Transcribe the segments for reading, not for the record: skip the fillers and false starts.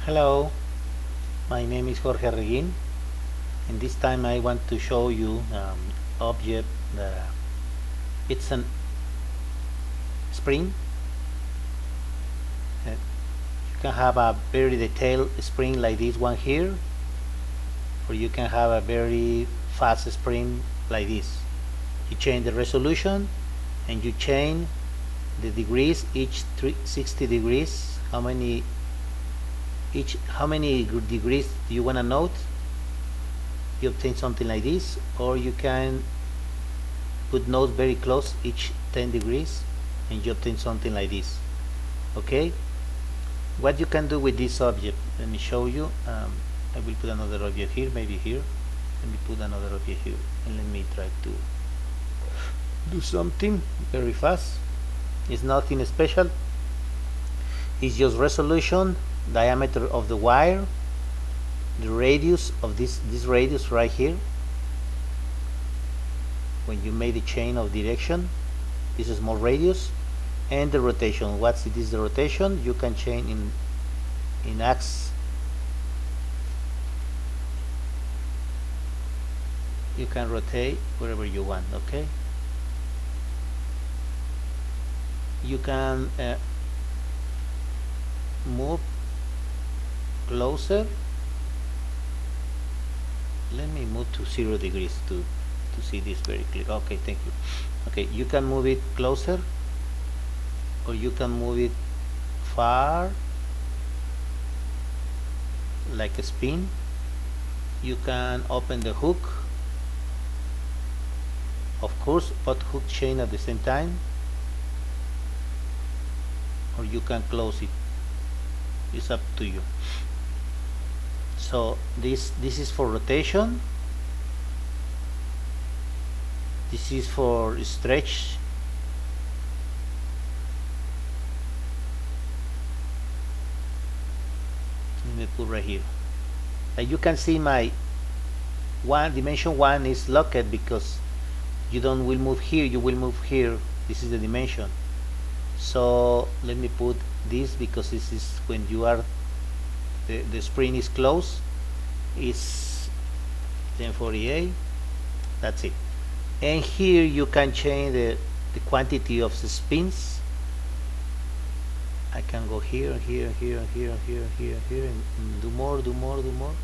Hello, my name is Jorge Arreguin, and this time I want to show you object that it's an spring. You can have a very detailed spring like this one here, or you can have a very fast spring like this. You change the resolution and you change the degrees, each 60 degrees. How many degrees do you want to note? You obtain something like this, or you can put notes very close, each 10 degrees, and you obtain something like this. Okay, what you can do with this object, let me show you. I will put another object here, maybe here. Let me put another object here, and let me try to do something very fast. It's nothing special, it's just resolution, diameter of the wire, the radius of this radius right here. When you made the chain of direction, this is small radius, and the rotation. What's it is the rotation? You can change in axis. You can rotate wherever you want. Okay. You can move closer. Let me move to 0 degrees to see this very clear. Okay, thank you. Okay, you can move it closer, or you can move it far, like a spin. You can open the hook, of course, both hook chain at the same time, or you can close it. It's up to you. So this is for rotation, this is for stretch, let me put right here. You can see my dimension 1 is locked because you don't will move here, you will move here. This is the dimension. So let me put this, because this is when you are the spring is closed, is 1048. That's it. And here you can change the quantity of the spins. I can go here, here, here, here, here, here, here, and do more, do more, do more.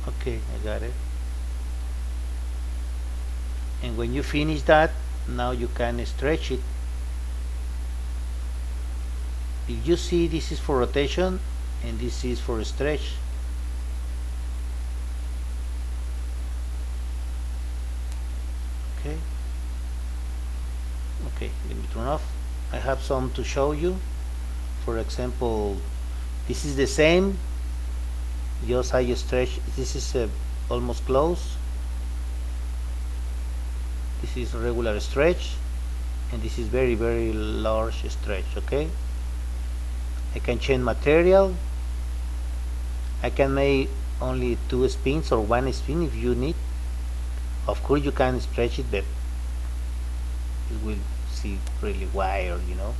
Okay, I got it. And when you finish that, now you can stretch it. If you see, this is for rotation and this is for stretch. Okay. Okay, let me turn off. I have some to show you. For example, this is the same, just I stretch. This is almost close. This is regular stretch, and this is very, very large stretch. Okay, I can change material. I can make only 2 spins or 1 spin if you need. Of course you can stretch it, but you will see really wide, you know.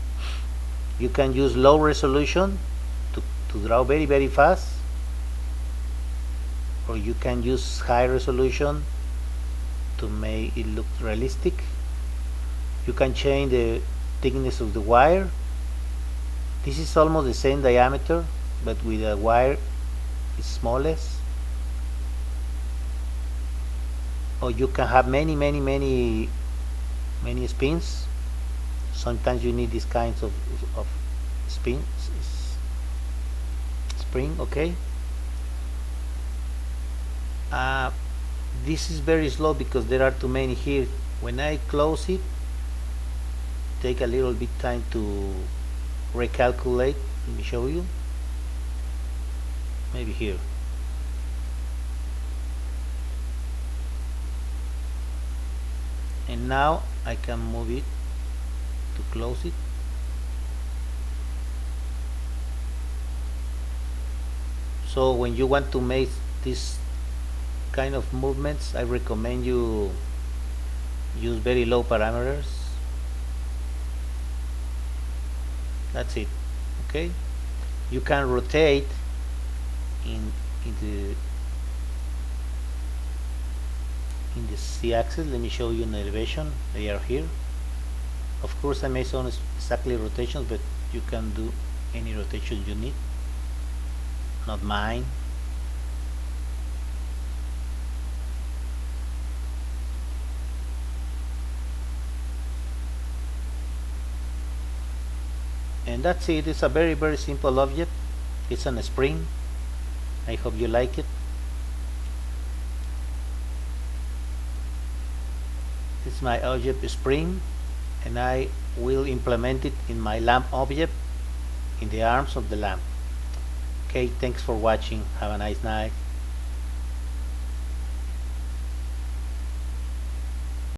You can use low resolution to draw very, very fast, or you can use high resolution to make it look realistic. You can change the thickness of the wire. This is almost the same diameter, but with a wire is smallest. Or you can have many spins. Sometimes you need these kinds of spring. Okay. This is very slow because there are too many here. When I close it, take a little bit time to recalculate. Let me show you. Maybe here. And now I can move it to close it. So when you want to make this kind of movements, I recommend you use very low parameters. That's it. Okay, you can rotate in the z-axis. Let me show you an elevation. They are here. Of course, I made some exactly rotations, but you can do any rotation you need, not mine. And that's it. It's a very simple object. It's on a spring. I hope you like it. It's my object spring, and I will implement it in my lamp object in the arms of the lamp. Okay, thanks for watching. Have a nice night.